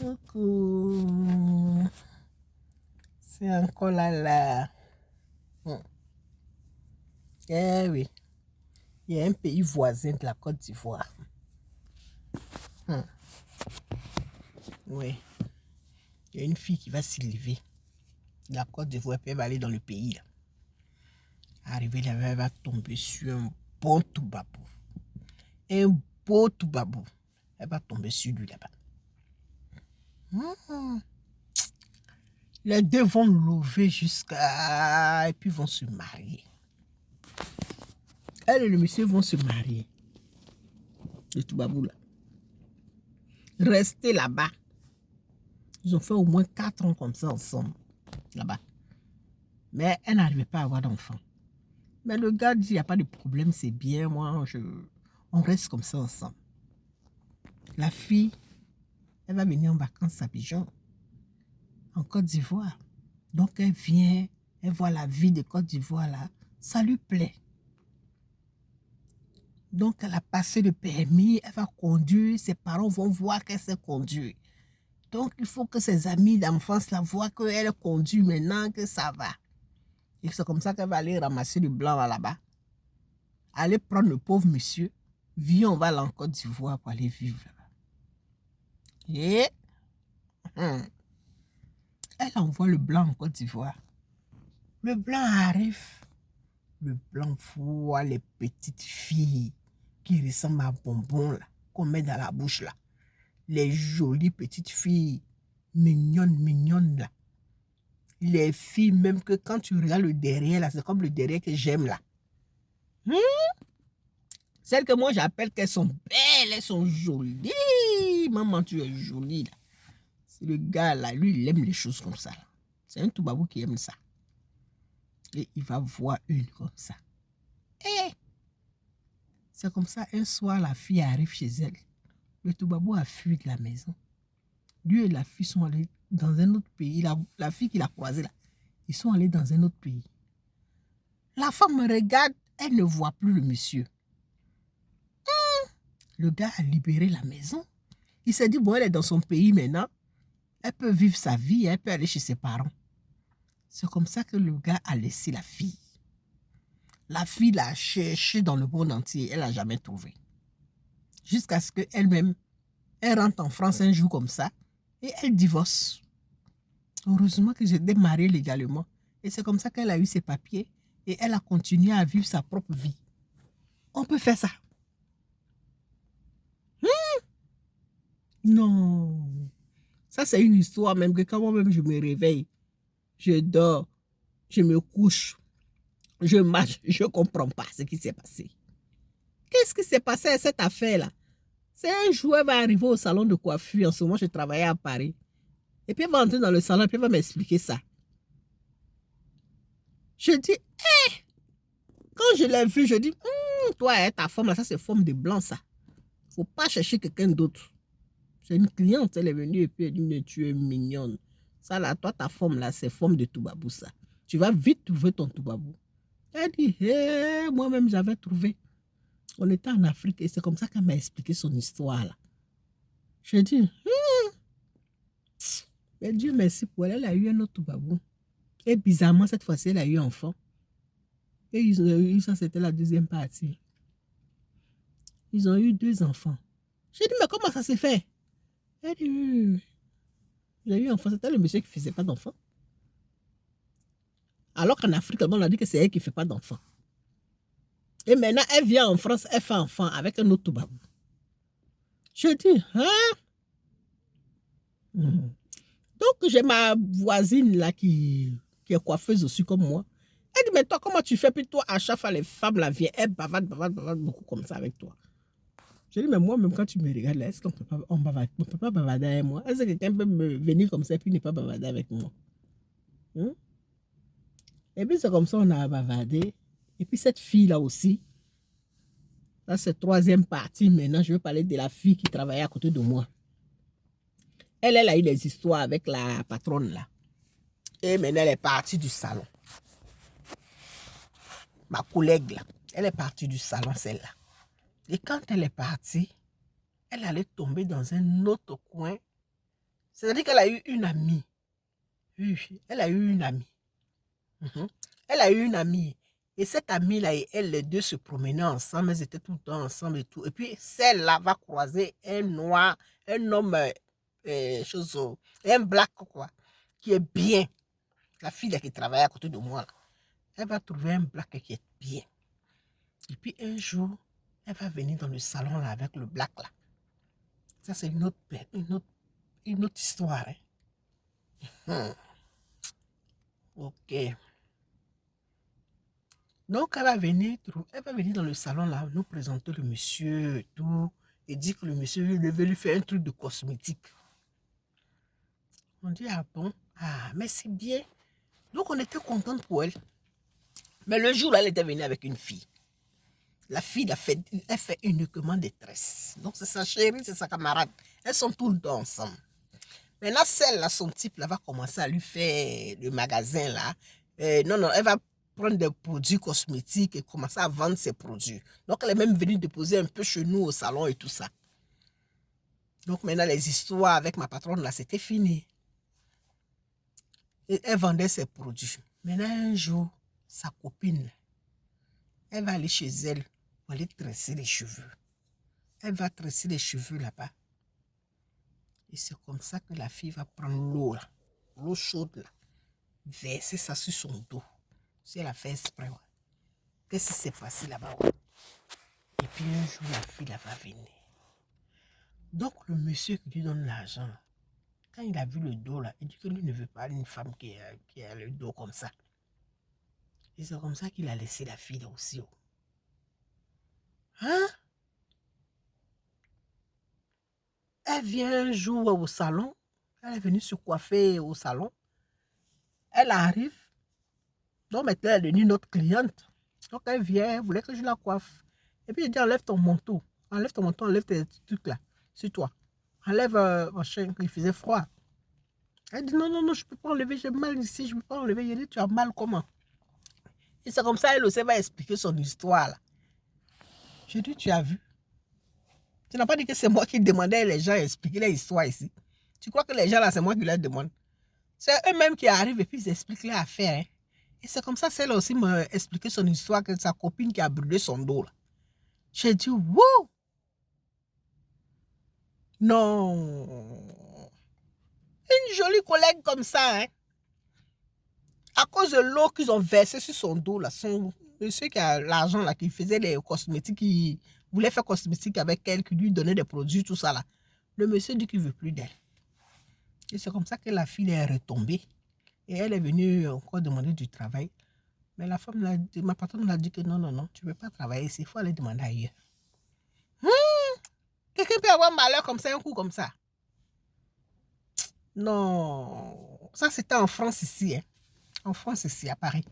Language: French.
Coucou. C'est encore là. Eh oui. Il y a un pays voisin de la Côte d'Ivoire. Oui. Il y a une fille qui va s'élever de la Côte d'Ivoire, puis elle va aller dans le pays. Là. Arrivée là-bas, elle va tomber sur un bon toubabou. Un beau toubabou. Elle va tomber sur lui là-bas. Les deux vont lever jusqu'à... Et puis vont se marier. Elle et le monsieur vont se marier. Le toubabou là. Rester là-bas. Ils ont fait au moins 4 ans comme ça ensemble. Là-bas. Mais elle n'arrivait pas à avoir d'enfant. Mais le gars dit, il n'y a pas de problème, c'est bien, on reste comme ça ensemble. La fille, elle va venir en vacances à Abidjan, en Côte d'Ivoire. Donc elle vient, elle voit la vie de Côte d'Ivoire là, ça lui plaît. Donc elle a passé le permis, elle va conduire, ses parents vont voir qu'elle sait conduire. Donc il faut que ses amis d'enfance la voient qu'elle conduit maintenant, que ça va. Et c'est comme ça qu'elle va aller ramasser le blanc là-bas. Aller prendre le pauvre monsieur. Viens, on va aller en Côte d'Ivoire pour aller vivre là-bas. Et elle envoie le blanc en Côte d'Ivoire. Le blanc arrive. Le blanc voit les petites filles qui ressemblent à bonbons là, qu'on met dans la bouche là. Les jolies petites filles, mignonnes là. Les filles, même que quand tu regardes le derrière là, c'est comme le derrière que j'aime là. Celles que moi j'appelle qu'elles sont belles, elles sont jolies. Maman, tu es jolie là. C'est le gars là, lui il aime les choses comme ça. C'est un toubabou qui aime ça. Et il va voir une comme ça. Et c'est comme ça, un soir la fille arrive chez elle. Le toubabou a fui de la maison. Lui et la fille sont allés dans un autre pays. La fille qu'il a croisée là, ils sont allés dans un autre pays. La femme regarde, elle ne voit plus le monsieur. Le gars a libéré la maison. Il s'est dit, bon, elle est dans son pays maintenant. Elle peut vivre sa vie, elle peut aller chez ses parents. C'est comme ça que le gars a laissé la fille. La fille l'a cherché dans le monde entier, elle n'a jamais trouvé. Jusqu'à ce qu'elle-même, elle rentre en France un jour comme ça et elle divorce. Heureusement que j'étais mariée légalement. Et c'est comme ça qu'elle a eu ses papiers et elle a continué à vivre sa propre vie. On peut faire ça. Non. Ça, c'est une histoire même que quand moi-même je me réveille, je dors, je me couche, je marche, je ne comprends pas ce qui s'est passé. Qu'est-ce qui s'est passé à cette affaire-là? C'est un jour, elle va arriver au salon de coiffure. En ce moment, je travaillais à Paris. Et puis, elle va entrer dans le salon et puis elle va m'expliquer ça. Je dis, hé! Quand je l'ai vu, je dis, toi, ta femme, là, ça, c'est forme de blanc, ça. Il ne faut pas chercher quelqu'un d'autre. C'est une cliente, elle est venue et puis elle dit, mais tu es mignonne. Ça, là, toi, ta forme, là, c'est forme de toubabou, ça. Tu vas vite trouver ton toubabou. Elle dit, hé, moi-même, j'avais trouvé. On était en Afrique et c'est comme ça qu'elle m'a expliqué son histoire, là. Je dis, mais Dieu merci pour elle, elle a eu un autre toubabou. Et bizarrement, cette fois-ci, elle a eu un enfant. Et ils ont eu, ça c'était la deuxième partie. Ils ont eu 2 enfants. J'ai dit, mais comment ça s'est fait? Elle dit, j'ai eu un enfant, c'était le monsieur qui ne faisait pas d'enfant. Alors qu'en Afrique, on a dit que c'est elle qui ne fait pas d'enfant. Et maintenant, elle vient en France, elle fait enfant avec un autre toubabou. Je dis, Donc, j'ai ma voisine là qui est coiffeuse aussi comme moi. Elle dit, mais toi, comment tu fais? Puis toi, à chaque fois, les femmes là viennent, elles bavardent beaucoup comme ça avec toi. Je dis, mais moi, même quand tu me regardes là, est-ce qu'on peut pas, on peut pas bavarder avec moi? Est-ce que quelqu'un peut me venir comme ça et puis ne pas bavarder avec moi? Et puis, c'est comme ça, on a bavardé. Et puis, cette fille-là aussi, là, c'est 3e partie. Maintenant, je veux parler de la fille qui travaillait à côté de moi. Elle a eu des histoires avec la patronne là. Et maintenant, elle est partie du salon. Ma collègue là, elle est partie du salon, celle-là. Et quand elle est partie, elle allait tomber dans un autre coin. C'est-à-dire qu'elle a eu une amie. Oui, elle a eu une amie. Elle a eu une amie. Et cette amie-là et elle, les deux se promenaient ensemble. Elles étaient tout le temps ensemble et tout. Et puis, celle-là va croiser un noir, un homme, un black, quoi, qui est bien. La fille là, qui travaille à côté de moi, là, elle va trouver un black qui est bien. Et puis, un jour, elle va venir dans le salon là, avec le black, là. Ça, c'est une autre histoire. Hein. Ok. Donc, elle va venir dans le salon là, nous présenter le monsieur et tout, et dire que le monsieur veut lui faire un truc de cosmétique. On dit, ah bon? Ah, mais c'est bien. Donc, on était contente pour elle. Mais le jour là, elle était venue avec une fille. La fille, elle fait uniquement des tresses. Donc, c'est sa chérie, c'est sa camarade. Elles sont tout le temps ensemble. Maintenant, celle-là, son type là, va commencer à lui faire le magasin là. Non, elle va prendre des produits cosmétiques et commencer à vendre ses produits. Donc, elle est même venue déposer un peu chez nous au salon et tout ça. Donc, maintenant, les histoires avec ma patronne là, c'était fini. Et elle vendait ses produits. Maintenant, un jour, sa copine, elle va aller chez elle pour aller tresser les cheveux. Elle va tresser les cheveux là-bas. Et c'est comme ça que la fille va prendre l'eau là, l'eau chaude là, verser ça sur son dos. Si elle a fait exprès, ouais. Qu'est-ce qui s'est passé là-bas? Ouais. Et puis un jour, la fille là va venir. Donc le monsieur qui lui donne l'argent, quand il a vu le dos là, il dit que lui ne veut pas une femme qui a le dos comme ça. Et c'est comme ça qu'il a laissé la fille là aussi. Oh. Hein? Elle vient un jour au salon. Elle est venue se coiffer au salon. Elle arrive. Donc maintenant, elle est devenue notre cliente. Donc elle vient, elle voulait que je la coiffe. Et puis il dit, enlève ton manteau. Enlève ton manteau, enlève tes trucs là, sur toi. Enlève, machin, il faisait froid. Elle dit, non, non, non, je ne peux pas enlever, j'ai mal ici, je ne peux pas enlever. Il dit, tu as mal comment? Et c'est comme ça, elle aussi va expliquer son histoire là. J'ai dit, tu as vu? Tu n'as pas dit que c'est moi qui demandais les gens à expliquer leur histoire ici. Tu crois que les gens là, c'est moi qui leur demande? C'est eux-mêmes qui arrivent et puis ils expliquent leur affaire. Hein. Et c'est comme ça, celle aussi m'a expliqué son histoire, que sa copine qui a brûlé son dos là. J'ai dit, wow! Non! Une jolie collègue comme ça, hein? À cause de l'eau qu'ils ont versée sur son dos là, son monsieur qui a l'argent là, qui faisait les cosmétiques, qui voulait faire cosmétique avec elle, qui lui donnait des produits, tout ça là. Le monsieur dit qu'il ne veut plus d'elle. Et c'est comme ça que la fille est retombée. Et elle est venue encore demander du travail. Mais la femme, ma patronne l'a dit que non, non, non, tu ne peux pas travailler ici, il faut aller demander ailleurs. Quelqu'un peut avoir malheur comme ça, un coup comme ça. Non. Ça, c'était en France ici. Hein. En France ici, à Paris.